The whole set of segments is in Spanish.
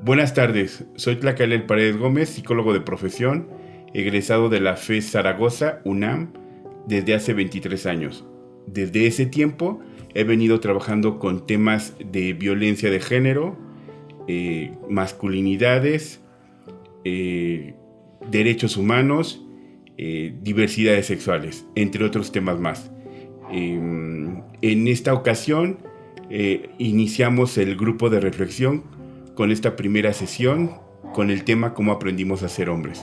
Buenas tardes, soy Tlacalel Paredes Gómez, psicólogo de profesión, egresado de la FES Zaragoza, UNAM, desde hace 23 años. Desde ese tiempo he venido trabajando con temas de violencia de género, masculinidades, derechos humanos, diversidades sexuales, entre otros temas más. En esta ocasión iniciamos el grupo de reflexión con esta primera sesión con el tema cómo aprendimos a ser hombres.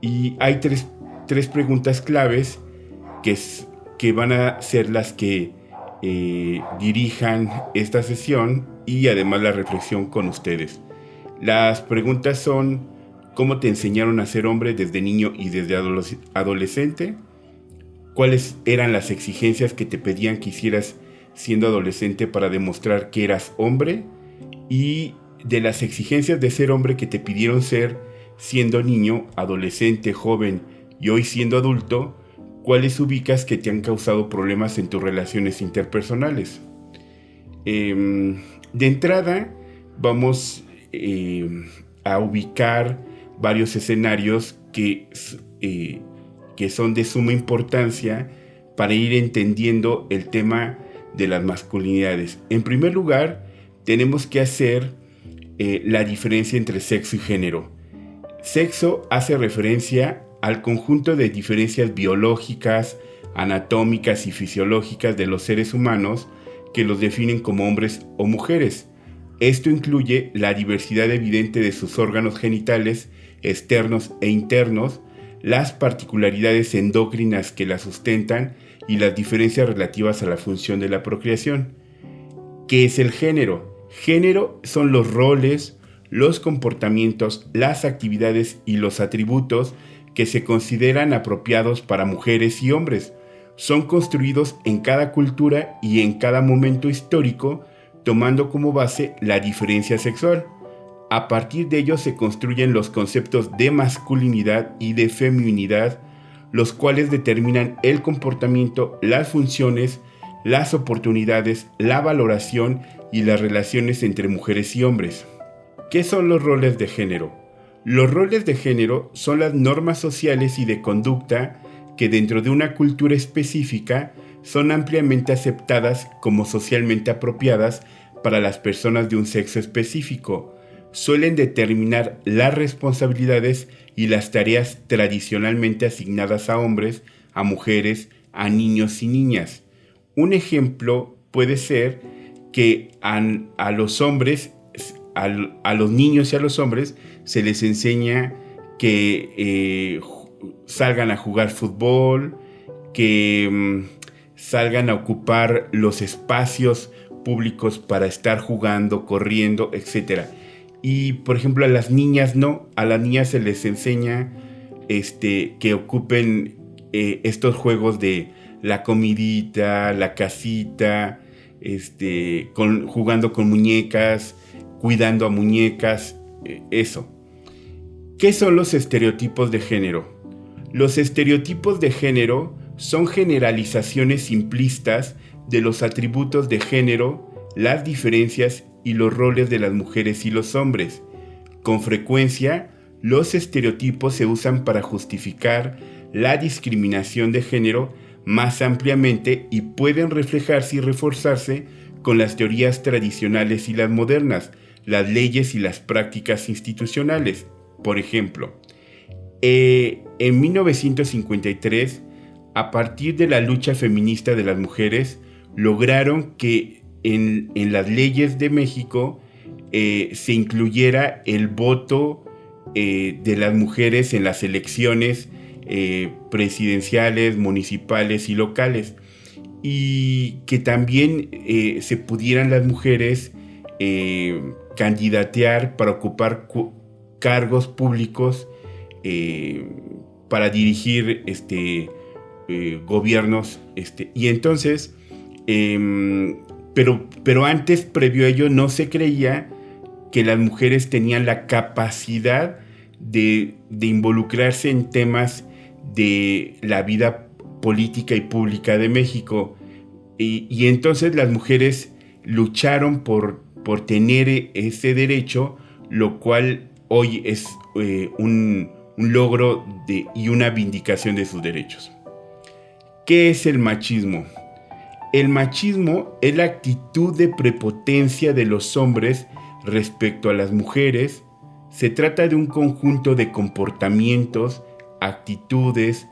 Y hay tres preguntas claves que van a ser las que dirijan esta sesión y además la reflexión con ustedes. Las preguntas son: ¿cómo te enseñaron a ser hombre desde niño y desde adolescente? ¿Cuáles eran las exigencias que te pedían que hicieras siendo adolescente para demostrar que eras hombre? Y de las exigencias de ser hombre que te pidieron ser siendo niño, adolescente, joven y hoy siendo adulto, ¿cuáles ubicas que te han causado problemas en tus relaciones interpersonales? De entrada, vamos a ubicar varios escenarios que son de suma importancia para ir entendiendo el tema de las masculinidades. En primer lugar, tenemos que hacer la diferencia entre sexo y género. Sexo hace referencia al conjunto de diferencias biológicas, anatómicas y fisiológicas de los seres humanos que los definen como hombres o mujeres. Esto incluye la diversidad evidente de sus órganos genitales externos e internos, las particularidades endócrinas que la sustentan y las diferencias relativas a la función de la procreación. ¿Qué es el género? Género son los roles, los comportamientos, las actividades y los atributos que se consideran apropiados para mujeres y hombres. Son construidos en cada cultura y en cada momento histórico, tomando como base la diferencia sexual. A partir de ello se construyen los conceptos de masculinidad y de feminidad, los cuales determinan el comportamiento, las funciones, las oportunidades, la valoración y las relaciones entre mujeres y hombres. ¿Qué son los roles de género? Los roles de género son las normas sociales y de conducta que dentro de una cultura específica son ampliamente aceptadas como socialmente apropiadas para las personas de un sexo específico. Suelen determinar las responsabilidades y las tareas tradicionalmente asignadas a hombres, a mujeres, a niños y niñas. Un ejemplo puede ser que a los hombres, a los niños y a los hombres se les enseña que salgan a jugar fútbol, que salgan a ocupar los espacios públicos para estar jugando, corriendo, etc. Y por ejemplo a las niñas no, a las niñas se les enseña que ocupen estos juegos de la comidita, la casita, jugando con muñecas, cuidando a muñecas, eso. ¿Qué son los estereotipos de género? Los estereotipos de género son generalizaciones simplistas de los atributos de género, las diferencias y los roles de las mujeres y los hombres. Con frecuencia, los estereotipos se usan para justificar la discriminación de género más ampliamente y pueden reflejarse y reforzarse con las teorías tradicionales y las modernas, las leyes y las prácticas institucionales. Por ejemplo, en 1953, a partir de la lucha feminista de las mujeres, lograron que en las leyes de México se incluyera el voto de las mujeres en las elecciones presidenciales, municipales y locales, y que también se pudieran las mujeres candidatear para ocupar cargos públicos para dirigir gobiernos, y entonces pero antes, previo a ello, no se creía que las mujeres tenían la capacidad de involucrarse en temas de la vida política y pública de México. Y entonces las mujeres lucharon por tener ese derecho lo cual hoy es un logro y una vindicación de sus derechos. ¿Qué es el machismo? El machismo es la actitud de prepotencia de los hombres respecto a las mujeres. Se trata de un conjunto de comportamientos, actitudes,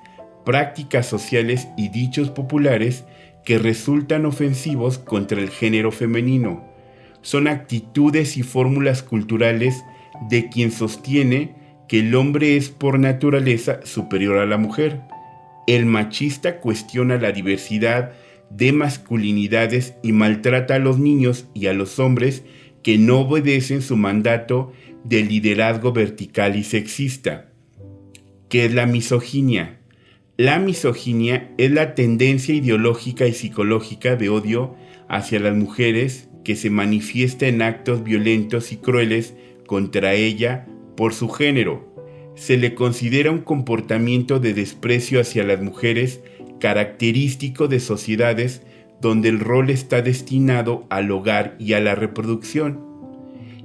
prácticas sociales y dichos populares que resultan ofensivos contra el género femenino. Son actitudes y fórmulas culturales de quien sostiene que el hombre es por naturaleza superior a la mujer. El machista cuestiona la diversidad de masculinidades y maltrata a los niños y a los hombres que no obedecen su mandato de liderazgo vertical y sexista. ¿Qué es la misoginia? La misoginia es la tendencia ideológica y psicológica de odio hacia las mujeres que se manifiesta en actos violentos y crueles contra ella por su género. Se le considera un comportamiento de desprecio hacia las mujeres característico de sociedades donde el rol está destinado al hogar y a la reproducción.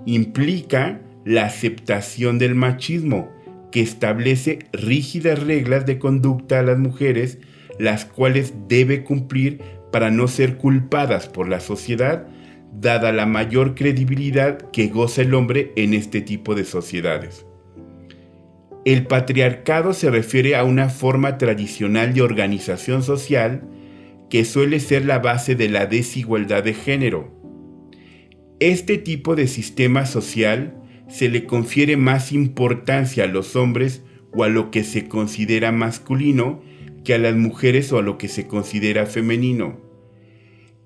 Implica la aceptación del machismo, que establece rígidas reglas de conducta a las mujeres, las cuales debe cumplir para no ser culpadas por la sociedad, dada la mayor credibilidad que goza el hombre en este tipo de sociedades. El patriarcado se refiere a una forma tradicional de organización social que suele ser la base de la desigualdad de género. Este tipo de sistema social se le confiere más importancia a los hombres o a lo que se considera masculino que a las mujeres o a lo que se considera femenino.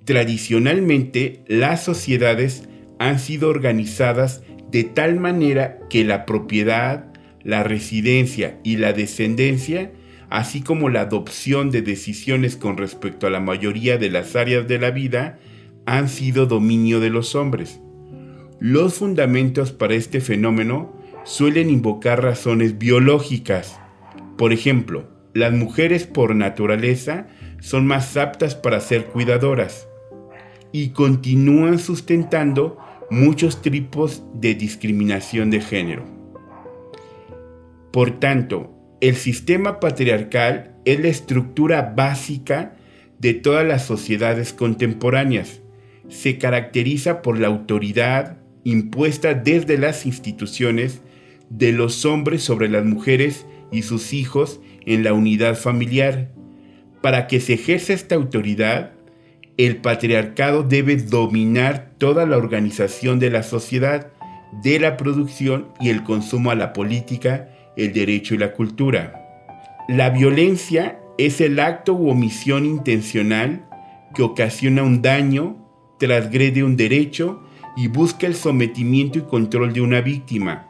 Tradicionalmente, las sociedades han sido organizadas de tal manera que la propiedad, la residencia y la descendencia, así como la adopción de decisiones con respecto a la mayoría de las áreas de la vida, han sido dominio de los hombres. Los fundamentos para este fenómeno suelen invocar razones biológicas. Por ejemplo, las mujeres por naturaleza son más aptas para ser cuidadoras y continúan sustentando muchos tipos de discriminación de género. Por tanto, el sistema patriarcal es la estructura básica de todas las sociedades contemporáneas. Se caracteriza por la autoridad impuesta desde las instituciones de los hombres sobre las mujeres y sus hijos en la unidad familiar. Para que se ejerza esta autoridad, el patriarcado debe dominar toda la organización de la sociedad, de la producción y el consumo a la política, el derecho y la cultura. La violencia es el acto u omisión intencional que ocasiona un daño, transgrede un derecho y busca el sometimiento y control de una víctima.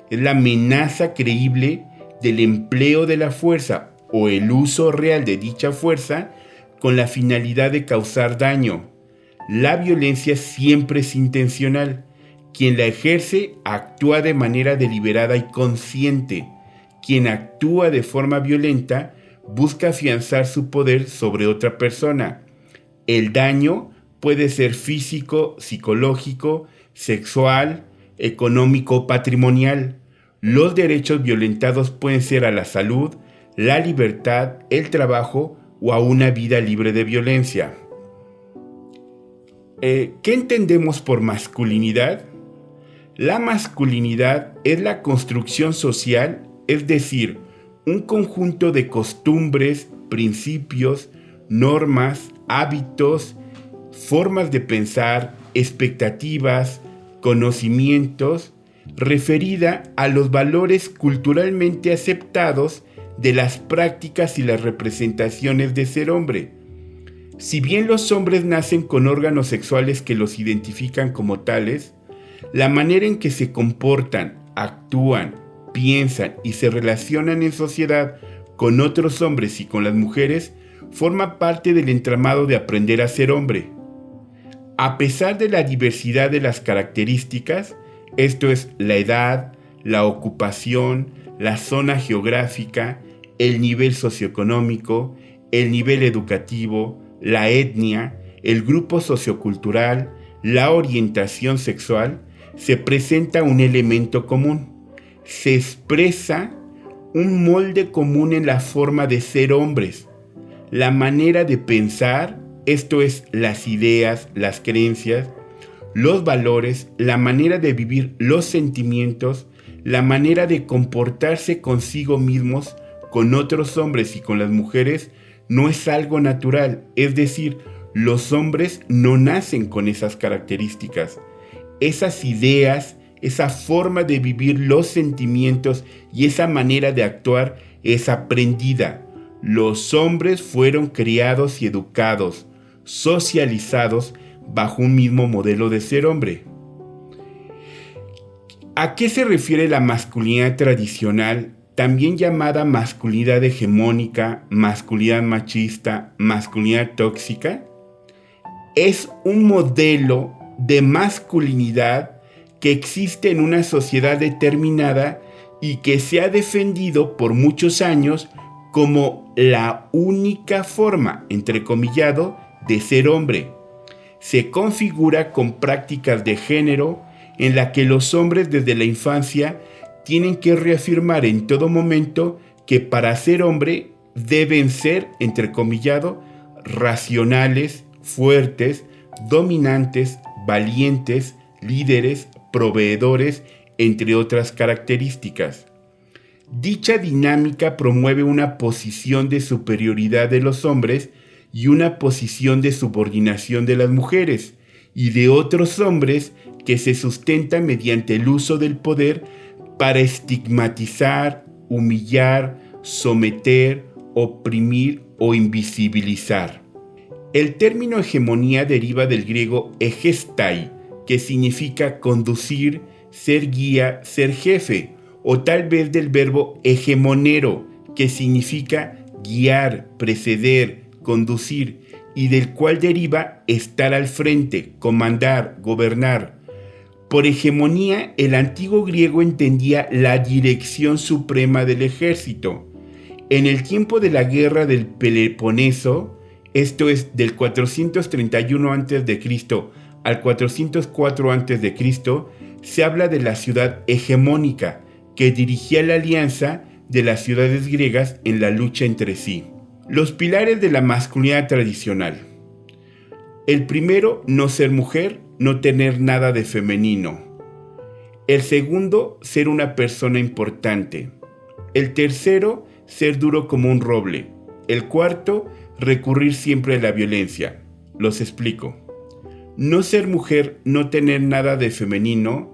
Es la amenaza creíble del empleo de la fuerza o el uso real de dicha fuerza con la finalidad de causar daño. La violencia siempre es intencional. Quien la ejerce actúa de manera deliberada y consciente. Quien actúa de forma violenta busca afianzar su poder sobre otra persona. El daño puede ser físico, psicológico, sexual, económico o patrimonial. Los derechos violentados pueden ser a la salud, la libertad, el trabajo o a una vida libre de violencia. ¿Qué entendemos por masculinidad? La masculinidad es la construcción social, es decir, un conjunto de costumbres, principios, normas, hábitos, formas de pensar, expectativas, conocimientos, referida a los valores culturalmente aceptados de las prácticas y las representaciones de ser hombre. Si bien los hombres nacen con órganos sexuales que los identifican como tales, la manera en que se comportan, actúan, piensan y se relacionan en sociedad con otros hombres y con las mujeres forma parte del entramado de aprender a ser hombre. A pesar de la diversidad de las características, esto es la edad, la ocupación, la zona geográfica, el nivel socioeconómico, el nivel educativo, la etnia, el grupo sociocultural, la orientación sexual, se presenta un elemento común. Se expresa un molde común en la forma de ser hombres, la manera de pensar, esto es, las ideas, las creencias, los valores, la manera de vivir los sentimientos, la manera de comportarse consigo mismos, con otros hombres y con las mujeres, no es algo natural. Es decir, los hombres no nacen con esas características. Esas ideas, esa forma de vivir los sentimientos y esa manera de actuar es aprendida. Los hombres fueron criados y educados, socializados bajo un mismo modelo de ser hombre. ¿A qué se refiere la masculinidad tradicional, también llamada masculinidad hegemónica, masculinidad machista, masculinidad tóxica? Es un modelo de masculinidad que existe en una sociedad determinada y que se ha defendido por muchos años como la única forma, entrecomillado, de ser hombre. Se configura con prácticas de género en la que los hombres desde la infancia tienen que reafirmar en todo momento que para ser hombre deben ser, entrecomillado, racionales, fuertes, dominantes, valientes, líderes, proveedores, entre otras características. Dicha dinámica promueve una posición de superioridad de los hombres y una posición de subordinación de las mujeres y de otros hombres que se sustenta mediante el uso del poder para estigmatizar, humillar, someter, oprimir o invisibilizar. El término hegemonía deriva del griego egestai, que significa conducir, ser guía, ser jefe, o tal vez del verbo hegemonero, que significa guiar, preceder, conducir, y del cual deriva estar al frente, comandar, gobernar. Por hegemonía, el antiguo griego entendía la dirección suprema del ejército. En el tiempo de la guerra del Peloponeso, esto es del 431 a.C. al 404 a.C., se habla de la ciudad hegemónica, que dirigía la alianza de las ciudades griegas en la lucha entre sí. Los pilares de la masculinidad tradicional. El primero, no ser mujer, no tener nada de femenino. El segundo, ser una persona importante. El tercero, ser duro como un roble. El cuarto, recurrir siempre a la violencia. Los explico. No ser mujer, no tener nada de femenino,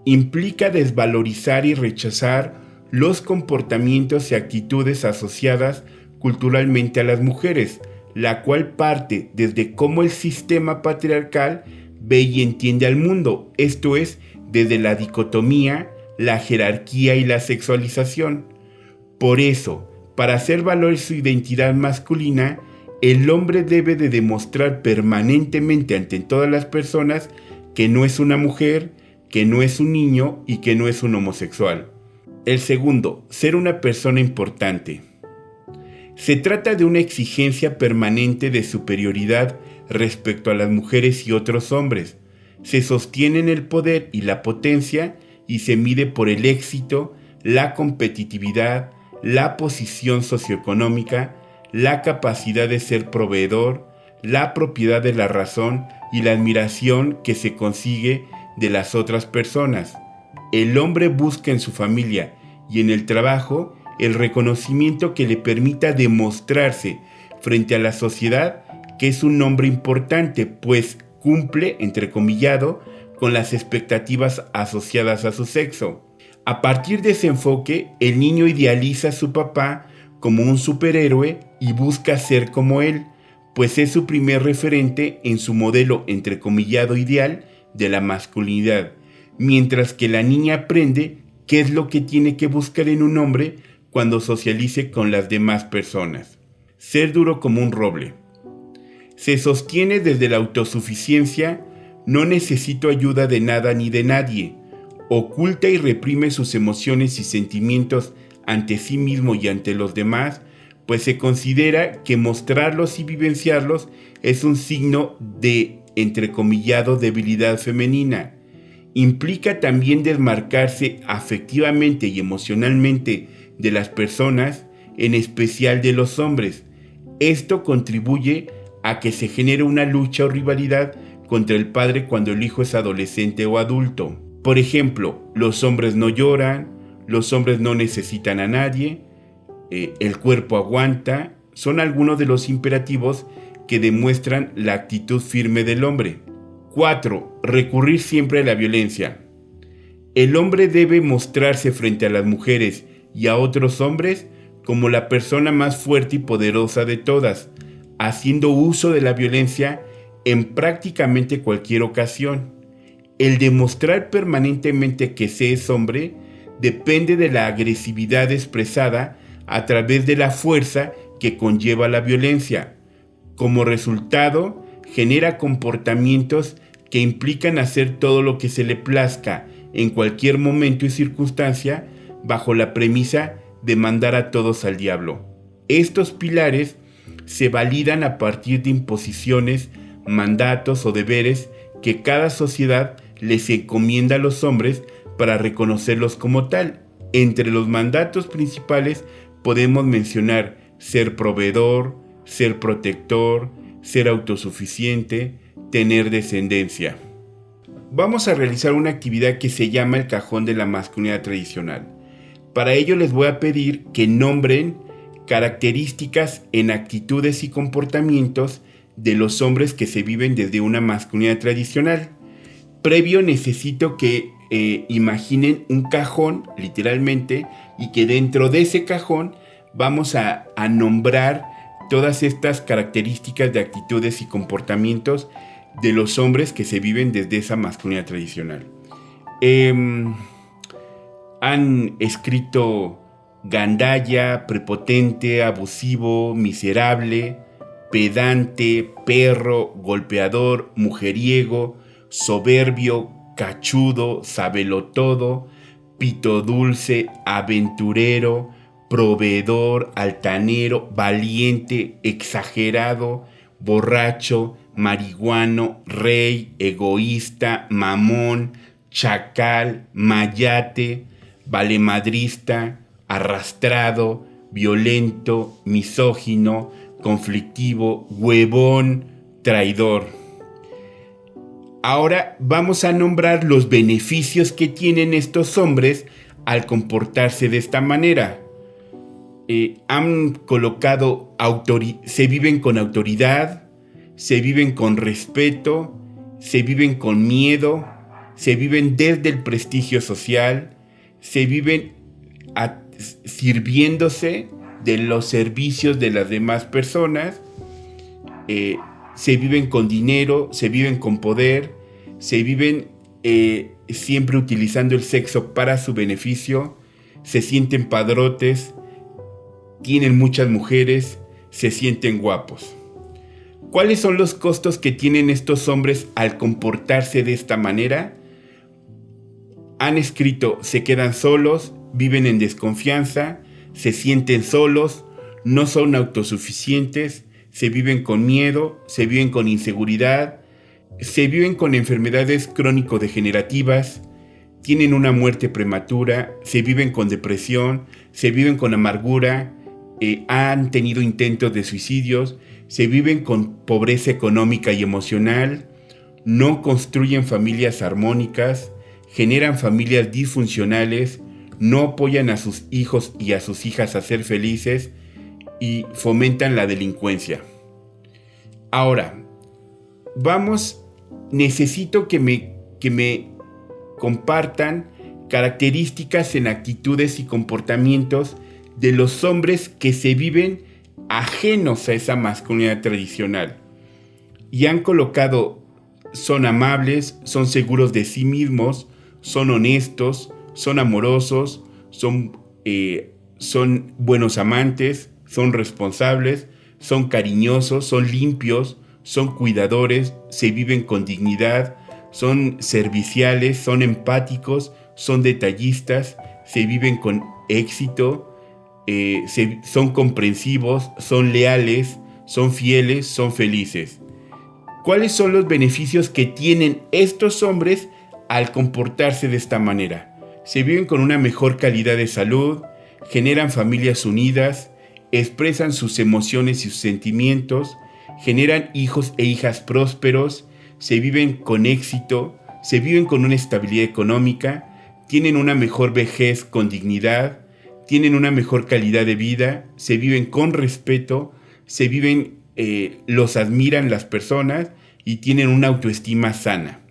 implica desvalorizar y rechazar los comportamientos y actitudes asociadas culturalmente a las mujeres, la cual parte desde cómo el sistema patriarcal ve y entiende al mundo, esto es, desde la dicotomía, la jerarquía y la sexualización. Por eso, para hacer valer su identidad masculina, el hombre debe de demostrar permanentemente ante todas las personas que no es una mujer, que no es un niño y que no es un homosexual. El segundo, ser una persona importante. Se trata de una exigencia permanente de superioridad respecto a las mujeres y otros hombres. Se sostiene en el poder y la potencia y se mide por el éxito, la competitividad, la posición socioeconómica, la capacidad de ser proveedor, la propiedad de la razón y la admiración que se consigue de las otras personas. El hombre busca en su familia y en el trabajo el reconocimiento que le permita demostrarse frente a la sociedad que es un hombre importante, pues cumple, entrecomillado, con las expectativas asociadas a su sexo. A partir de ese enfoque, el niño idealiza a su papá como un superhéroe y busca ser como él, pues es su primer referente en su modelo entrecomillado ideal de la masculinidad, mientras que la niña aprende qué es lo que tiene que buscar en un hombre cuando socialice con las demás personas. Ser duro como un roble. Se sostiene desde la autosuficiencia, no necesito ayuda de nada ni de nadie. Oculta y reprime sus emociones y sentimientos ante sí mismo y ante los demás, pues se considera que mostrarlos y vivenciarlos es un signo de, entrecomillado, debilidad femenina. Implica también desmarcarse afectivamente y emocionalmente de las personas, en especial de los hombres. Esto contribuye a que se genere una lucha o rivalidad contra el padre cuando el hijo es adolescente o adulto. Por ejemplo, los hombres no lloran, los hombres no necesitan a nadie, el cuerpo aguanta, son algunos de los imperativos que demuestran la actitud firme del hombre. 4. Recurrir siempre a la violencia. El hombre debe mostrarse frente a las mujeres y a otros hombres como la persona más fuerte y poderosa de todas, haciendo uso de la violencia en prácticamente cualquier ocasión. El demostrar permanentemente que se es hombre depende de la agresividad expresada a través de la fuerza que conlleva la violencia. Como resultado, genera comportamientos que implican hacer todo lo que se le plazca en cualquier momento y circunstancia bajo la premisa de mandar a todos al diablo. Estos pilares se validan a partir de imposiciones, mandatos o deberes que cada sociedad les encomienda a los hombres para reconocerlos como tal. Entre los mandatos principales podemos mencionar ser proveedor, ser protector, ser autosuficiente, tener descendencia. Vamos a realizar una actividad que se llama el cajón de la masculinidad tradicional. Para ello les voy a pedir que nombren características en actitudes y comportamientos de los hombres que se viven desde una masculinidad tradicional. Previo necesito que imaginen un cajón, literalmente, y que dentro de ese cajón vamos a nombrar todas estas características de actitudes y comportamientos de los hombres que se viven desde esa masculinidad tradicional. Han escrito gandalla, prepotente, abusivo, miserable, pedante, perro, golpeador, mujeriego, soberbio, cachudo, sabelotodo, pito dulce, aventurero, proveedor, altanero, valiente, exagerado, borracho, marihuano, rey, egoísta, mamón, chacal, mayate, valemadrista, arrastrado, violento, misógino, conflictivo, huevón, traidor. Ahora vamos a nombrar los beneficios que tienen estos hombres al comportarse de esta manera. Han colocado se viven con autoridad, se viven con respeto, se viven con miedo, se viven desde el prestigio social, se viven sirviéndose de los servicios de las demás personas, se viven con dinero, se viven con poder, se viven siempre utilizando el sexo para su beneficio, se sienten padrotes, tienen muchas mujeres, se sienten guapos. ¿Cuáles son los costos que tienen estos hombres al comportarse de esta manera? Han escrito, se quedan solos, viven en desconfianza, se sienten solos, no son autosuficientes, se viven con miedo, se viven con inseguridad, se viven con enfermedades crónico-degenerativas, tienen una muerte prematura, se viven con depresión, se viven con amargura, han tenido intentos de suicidios, se viven con pobreza económica y emocional, no construyen familias armónicas, generan familias disfuncionales, no apoyan a sus hijos y a sus hijas a ser felices y fomentan la delincuencia. Ahora, necesito que me compartan características en actitudes y comportamientos de los hombres que se viven ajenos a esa masculinidad tradicional. Y han colocado, son amables, son seguros de sí mismos, son honestos, son amorosos, son buenos amantes, son responsables, son cariñosos, son limpios, son cuidadores, se viven con dignidad, son serviciales, son empáticos, son detallistas, se viven con éxito, son comprensivos, son leales, son fieles, son felices. ¿Cuáles son los beneficios que tienen estos hombres al comportarse de esta manera. Se viven con una mejor calidad de salud, generan familias unidas, expresan sus emociones y sus sentimientos, generan hijos e hijas prósperos, se viven con éxito, se viven con una estabilidad económica, tienen una mejor vejez con dignidad, tienen una mejor calidad de vida, se viven con respeto, se viven, los admiran las personas y tienen una autoestima sana.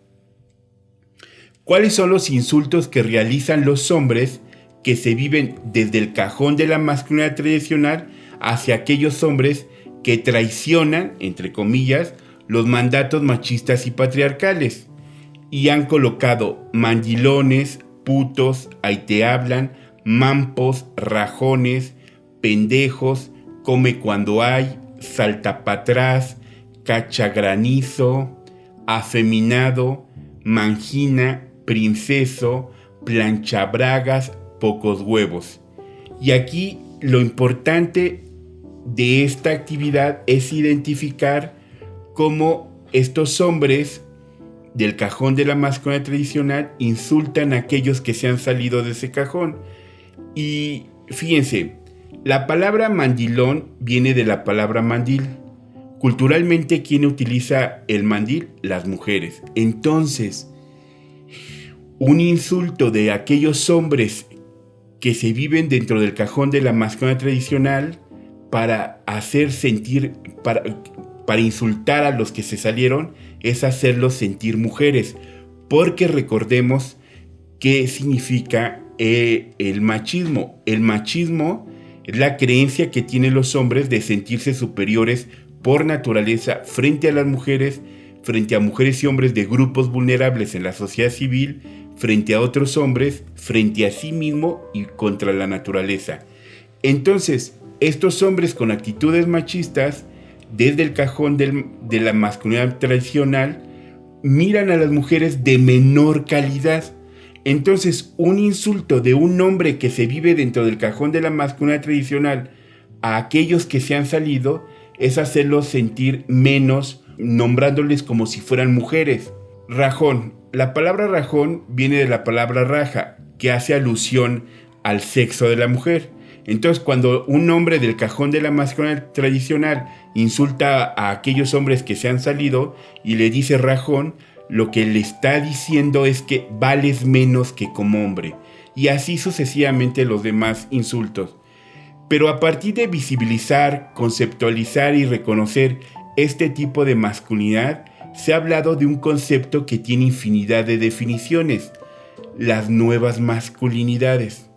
¿Cuáles son los insultos que realizan los hombres que se viven desde el cajón de la masculinidad tradicional hacia aquellos hombres que traicionan, entre comillas, los mandatos machistas y patriarcales y han colocado mandilones, putos, ahí te hablan, mampos, rajones, pendejos, come cuando hay, salta para atrás, cachagranizo, afeminado, mangina, princeso, planchabragas, pocos huevos? Y aquí lo importante de esta actividad es identificar cómo estos hombres del cajón de la masculinidad tradicional insultan a aquellos que se han salido de ese cajón. Y fíjense, la palabra mandilón viene de la palabra mandil. Culturalmente, ¿quién utiliza el mandil? Las mujeres. Entonces, un insulto de aquellos hombres que se viven dentro del cajón de la masculinidad tradicional para hacer sentir, para insultar a los que se salieron, es hacerlos sentir mujeres. Porque recordemos qué significa el machismo. El machismo es la creencia que tienen los hombres de sentirse superiores por naturaleza frente a las mujeres, frente a mujeres y hombres de grupos vulnerables en la sociedad civil, frente a otros hombres, frente a sí mismo y contra la naturaleza. Entonces, estos hombres con actitudes machistas, desde el cajón de la masculinidad tradicional, miran a las mujeres de menor calidad. Entonces, un insulto de un hombre que se vive dentro del cajón de la masculinidad tradicional a aquellos que se han salido es hacerlos sentir menos, nombrándoles como si fueran mujeres. Rajón. La palabra rajón viene de la palabra raja, que hace alusión al sexo de la mujer. Entonces, cuando un hombre del cajón de la masculinidad tradicional insulta a aquellos hombres que se han salido y le dice rajón, lo que le está diciendo es que vales menos que como hombre. Y así sucesivamente los demás insultos. Pero a partir de visibilizar, conceptualizar y reconocer este tipo de masculinidad, se ha hablado de un concepto que tiene infinidad de definiciones: las nuevas masculinidades.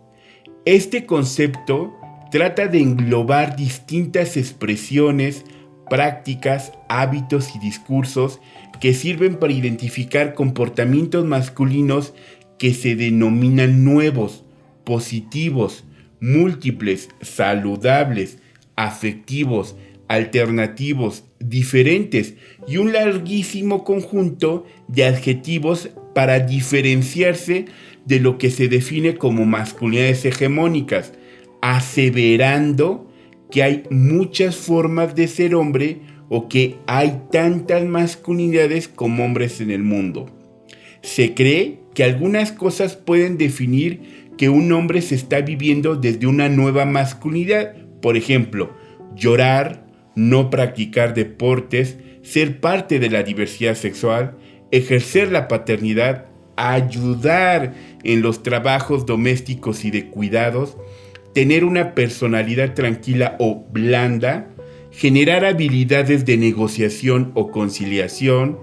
Este concepto trata de englobar distintas expresiones, prácticas, hábitos y discursos que sirven para identificar comportamientos masculinos que se denominan nuevos, positivos, múltiples, saludables, afectivos, alternativos, diferentes y un larguísimo conjunto de adjetivos para diferenciarse de lo que se define como masculinidades hegemónicas, aseverando que hay muchas formas de ser hombre o que hay tantas masculinidades como hombres en el mundo. Se cree que algunas cosas pueden definir que un hombre se está viviendo desde una nueva masculinidad. Por ejemplo, llorar, no practicar deportes, ser parte de la diversidad sexual, ejercer la paternidad, ayudar en los trabajos domésticos y de cuidados, tener una personalidad tranquila o blanda, generar habilidades de negociación o conciliación,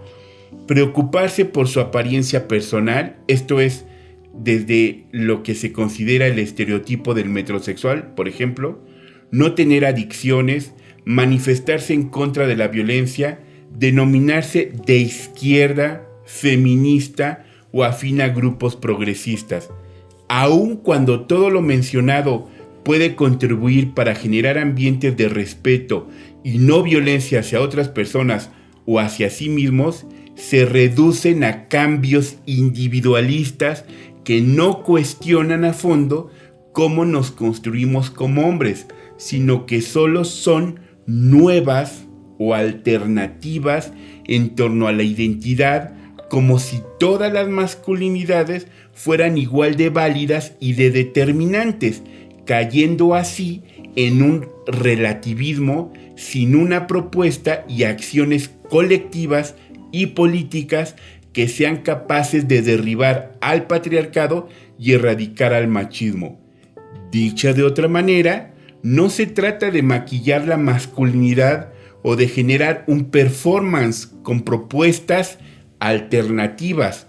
preocuparse por su apariencia personal, esto es, desde lo que se considera el estereotipo del metrosexual, por ejemplo, no tener adicciones, manifestarse en contra de la violencia, denominarse de izquierda, feminista o afín a grupos progresistas. Aun cuando todo lo mencionado puede contribuir para generar ambientes de respeto y no violencia hacia otras personas o hacia sí mismos, se reducen a cambios individualistas que no cuestionan a fondo cómo nos construimos como hombres, sino que solo son nuevas o alternativas en torno a la identidad como si todas las masculinidades fueran igual de válidas y de determinantes, cayendo así en un relativismo sin una propuesta y acciones colectivas y políticas que sean capaces de derribar al patriarcado y erradicar al machismo. Dicha de otra manera, no se trata de maquillar la masculinidad o de generar un performance con propuestas alternativas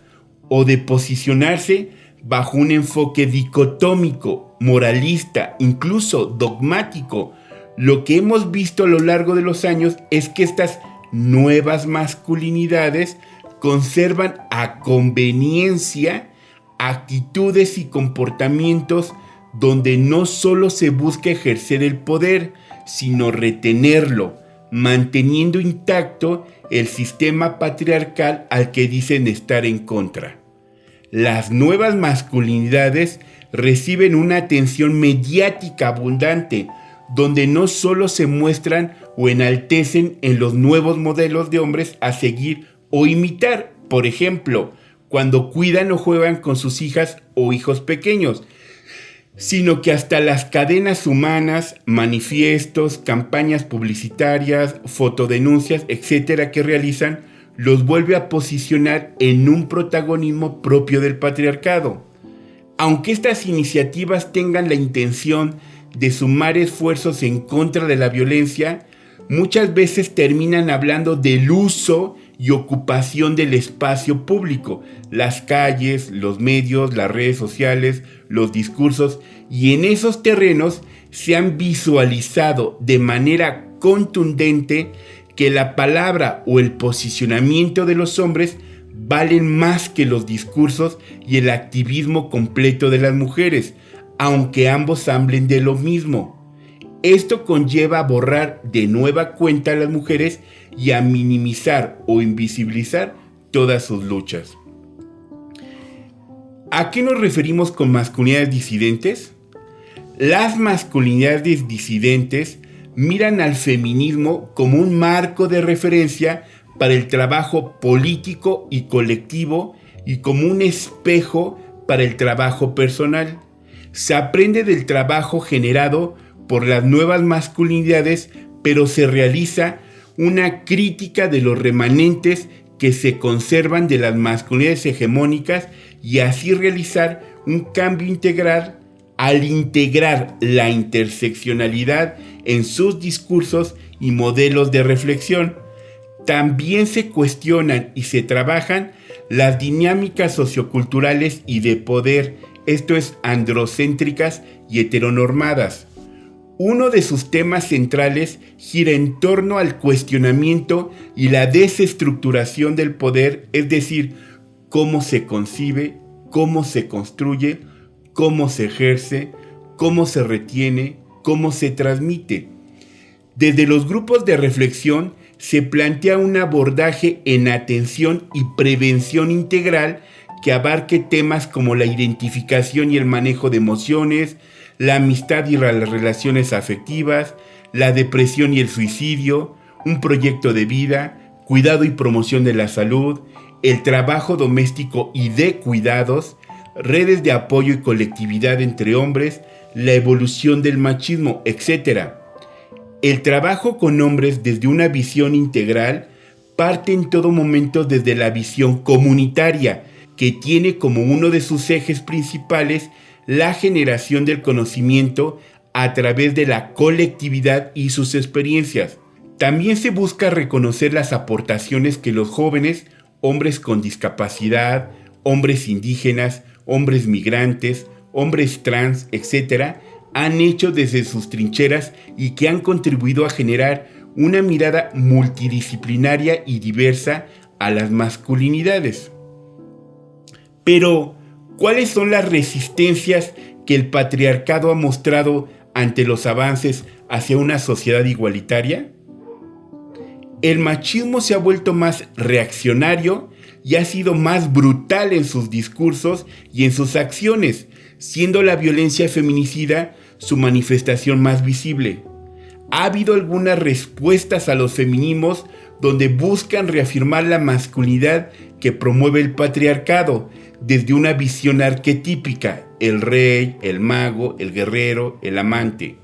o de posicionarse bajo un enfoque dicotómico, moralista, incluso dogmático. Lo que hemos visto a lo largo de los años es que estas nuevas masculinidades conservan a conveniencia actitudes y comportamientos donde no solo se busca ejercer el poder, sino retenerlo, manteniendo intacto el sistema patriarcal al que dicen estar en contra. Las nuevas masculinidades reciben una atención mediática abundante, donde no solo se muestran o enaltecen en los nuevos modelos de hombres a seguir o imitar, por ejemplo, cuando cuidan o juegan con sus hijas o hijos pequeños, sino que hasta las cadenas humanas, manifiestos, campañas publicitarias, fotodenuncias, etcétera, que realizan, los vuelve a posicionar en un protagonismo propio del patriarcado. Aunque estas iniciativas tengan la intención de sumar esfuerzos en contra de la violencia, muchas veces terminan hablando del uso y ocupación del espacio público, las calles, los medios, las redes sociales, los discursos, y en esos terrenos se han visualizado de manera contundente que la palabra o el posicionamiento de los hombres valen más que los discursos y el activismo completo de las mujeres, aunque ambos hablen de lo mismo. Esto conlleva a borrar de nueva cuenta a las mujeres y a minimizar o invisibilizar todas sus luchas. ¿A qué nos referimos con masculinidades disidentes? Las masculinidades disidentes miran al feminismo como un marco de referencia para el trabajo político y colectivo y como un espejo para el trabajo personal. Se aprende del trabajo generado por las nuevas masculinidades, pero se realiza una crítica de los remanentes que se conservan de las masculinidades hegemónicas y así realizar un cambio integral al integrar la interseccionalidad en sus discursos y modelos de reflexión. También se cuestionan y se trabajan las dinámicas socioculturales y de poder, esto es, androcéntricas y heteronormadas. Uno de sus temas centrales gira en torno al cuestionamiento y la desestructuración del poder, es decir, cómo se concibe, cómo se construye, cómo se ejerce, cómo se retiene, cómo se transmite. Desde los grupos de reflexión se plantea un abordaje en atención y prevención integral que abarque temas como la identificación y el manejo de emociones, la amistad y las relaciones afectivas, la depresión y el suicidio, un proyecto de vida, cuidado y promoción de la salud, el trabajo doméstico y de cuidados, redes de apoyo y colectividad entre hombres, la evolución del machismo, etc. El trabajo con hombres desde una visión integral parte en todo momento desde la visión comunitaria, que tiene como uno de sus ejes principales la generación del conocimiento a través de la colectividad y sus experiencias. También se busca reconocer las aportaciones que los jóvenes, hombres con discapacidad, hombres indígenas, hombres migrantes, hombres trans, etc., han hecho desde sus trincheras y que han contribuido a generar una mirada multidisciplinaria y diversa a las masculinidades. Pero, ¿cuáles son las resistencias que el patriarcado ha mostrado ante los avances hacia una sociedad igualitaria? El machismo se ha vuelto más reaccionario y ha sido más brutal en sus discursos y en sus acciones, siendo la violencia feminicida su manifestación más visible. Ha habido algunas respuestas a los feminismos donde buscan reafirmar la masculinidad que promueve el patriarcado desde una visión arquetípica: el rey, el mago, el guerrero, el amante.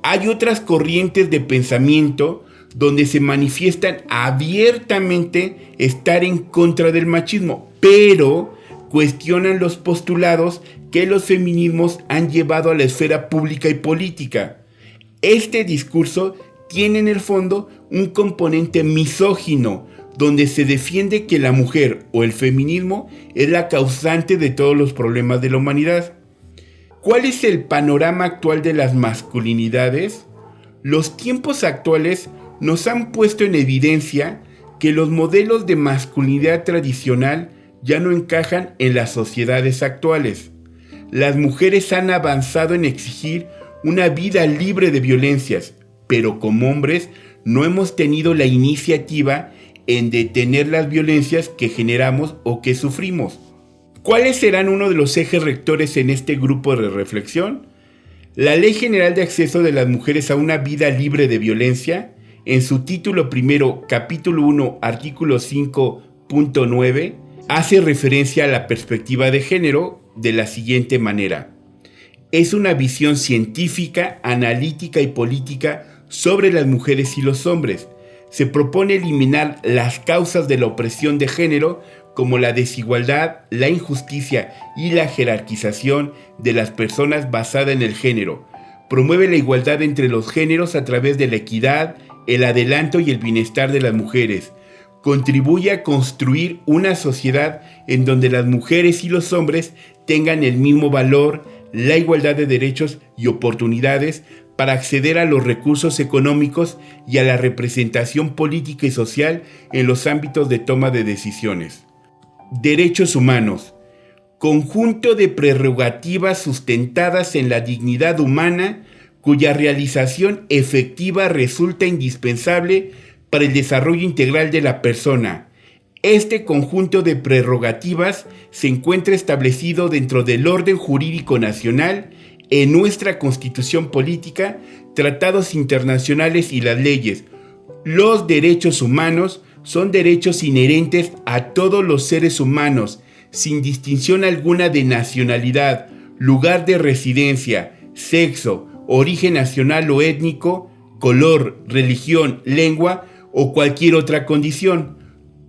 Hay otras corrientes de pensamiento donde se manifiestan abiertamente estar en contra del machismo, pero cuestionan los postulados que los feminismos han llevado a la esfera pública y política. Este discurso tiene en el fondo un componente misógino, donde se defiende que la mujer o el feminismo es la causante de todos los problemas de la humanidad. ¿Cuál es el panorama actual de las masculinidades? Los tiempos actuales nos han puesto en evidencia que los modelos de masculinidad tradicional ya no encajan en las sociedades actuales. Las mujeres han avanzado en exigir una vida libre de violencias, pero como hombres no hemos tenido la iniciativa en detener las violencias que generamos o que sufrimos. ¿Cuáles serán uno de los ejes rectores en este grupo de reflexión? La Ley General de Acceso de las Mujeres a una Vida Libre de Violencia, en su título primero, capítulo 1, artículo 5.9, hace referencia a la perspectiva de género de la siguiente manera: es una visión científica, analítica y política sobre las mujeres y los hombres. Se propone eliminar las causas de la opresión de género, como la desigualdad, la injusticia y la jerarquización de las personas basada en el género. Promueve la igualdad entre los géneros a través de la equidad, el adelanto y el bienestar de las mujeres. Contribuye a construir una sociedad en donde las mujeres y los hombres tengan el mismo valor, la igualdad de derechos y oportunidades para acceder a los recursos económicos y a la representación política y social en los ámbitos de toma de decisiones. Derechos humanos: conjunto de prerrogativas sustentadas en la dignidad humana, cuya realización efectiva resulta indispensable para el desarrollo integral de la persona. Este conjunto de prerrogativas se encuentra establecido dentro del orden jurídico nacional, en nuestra Constitución política, tratados internacionales y las leyes. Los derechos humanos son derechos inherentes a todos los seres humanos, sin distinción alguna de nacionalidad, lugar de residencia, sexo, origen nacional o étnico, color, religión, lengua o cualquier otra condición.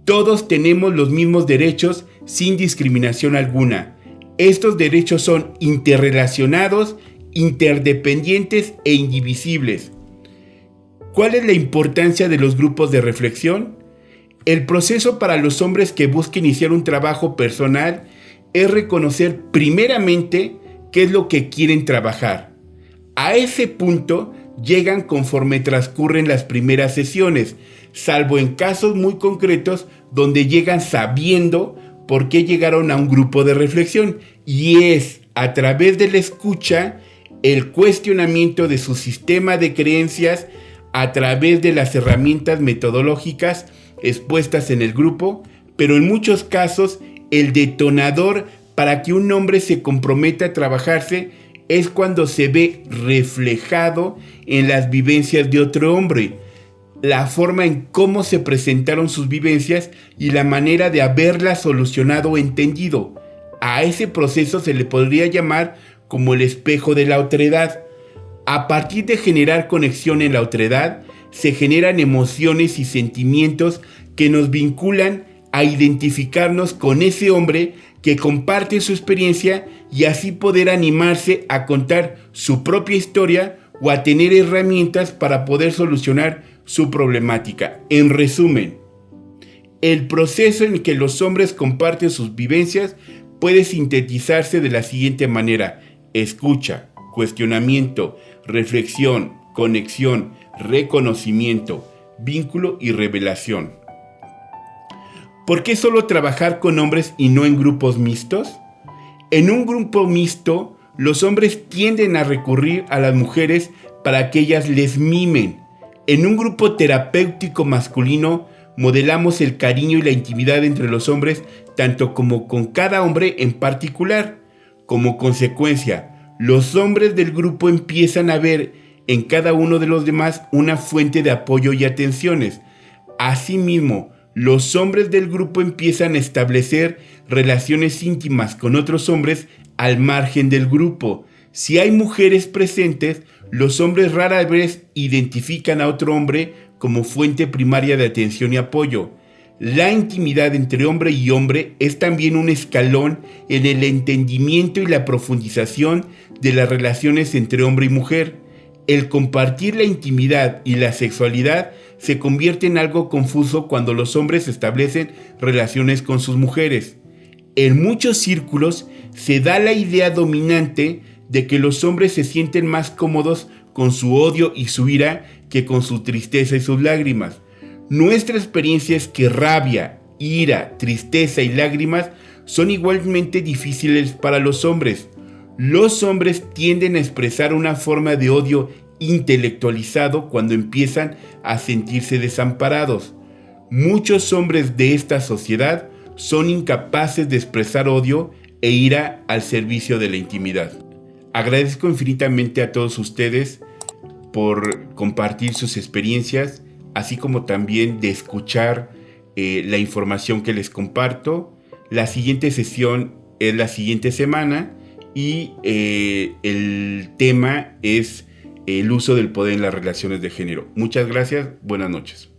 Todos tenemos los mismos derechos sin discriminación alguna. Estos derechos son interrelacionados, interdependientes e indivisibles. ¿Cuál es la importancia de los grupos de reflexión? El proceso para los hombres que busquen iniciar un trabajo personal es reconocer primeramente qué es lo que quieren trabajar. A ese punto llegan conforme transcurren las primeras sesiones, salvo en casos muy concretos donde llegan sabiendo por qué llegaron a un grupo de reflexión, y es a través de la escucha, el cuestionamiento de su sistema de creencias, a través de las herramientas metodológicas expuestas en el grupo, pero en muchos casos el detonador para que un hombre se comprometa a trabajarse es cuando se ve reflejado en las vivencias de otro hombre, la forma en cómo se presentaron sus vivencias y la manera de haberlas solucionado o entendido. A ese proceso se le podría llamar como el espejo de la otredad. A partir de generar conexión en la otredad, se generan emociones y sentimientos que nos vinculan a identificarnos con ese hombre que comparte su experiencia y así poder animarse a contar su propia historia o a tener herramientas para poder solucionar su problemática. En resumen, el proceso en que los hombres comparten sus vivencias puede sintetizarse de la siguiente manera: escucha, cuestionamiento, reflexión, conexión, reconocimiento, vínculo y revelación. ¿Por qué solo trabajar con hombres y no en grupos mixtos? En un grupo mixto, los hombres tienden a recurrir a las mujeres para que ellas les mimen. En un grupo terapéutico masculino, modelamos el cariño y la intimidad entre los hombres, tanto como con cada hombre en particular. Como consecuencia, los hombres del grupo empiezan a ver en cada uno de los demás una fuente de apoyo y atenciones. Asimismo, los hombres del grupo empiezan a establecer relaciones íntimas con otros hombres al margen del grupo. Si hay mujeres presentes, los hombres rara vez identifican a otro hombre como fuente primaria de atención y apoyo. La intimidad entre hombre y hombre es también un escalón en el entendimiento y la profundización de las relaciones entre hombre y mujer. El compartir la intimidad y la sexualidad se convierte en algo confuso cuando los hombres establecen relaciones con sus mujeres. En muchos círculos se da la idea dominante de que los hombres se sienten más cómodos con su odio y su ira que con su tristeza y sus lágrimas. Nuestra experiencia es que rabia, ira, tristeza y lágrimas son igualmente difíciles para los hombres. Los hombres tienden a expresar una forma de odio intelectualizado cuando empiezan a sentirse desamparados. Muchos hombres de esta sociedad son incapaces de expresar odio e ira al servicio de la intimidad. Agradezco infinitamente a todos ustedes por compartir sus experiencias, así como también de escuchar la información que les comparto. La siguiente sesión es la siguiente semana y el tema es el uso del poder en las relaciones de género. Muchas gracias, buenas noches.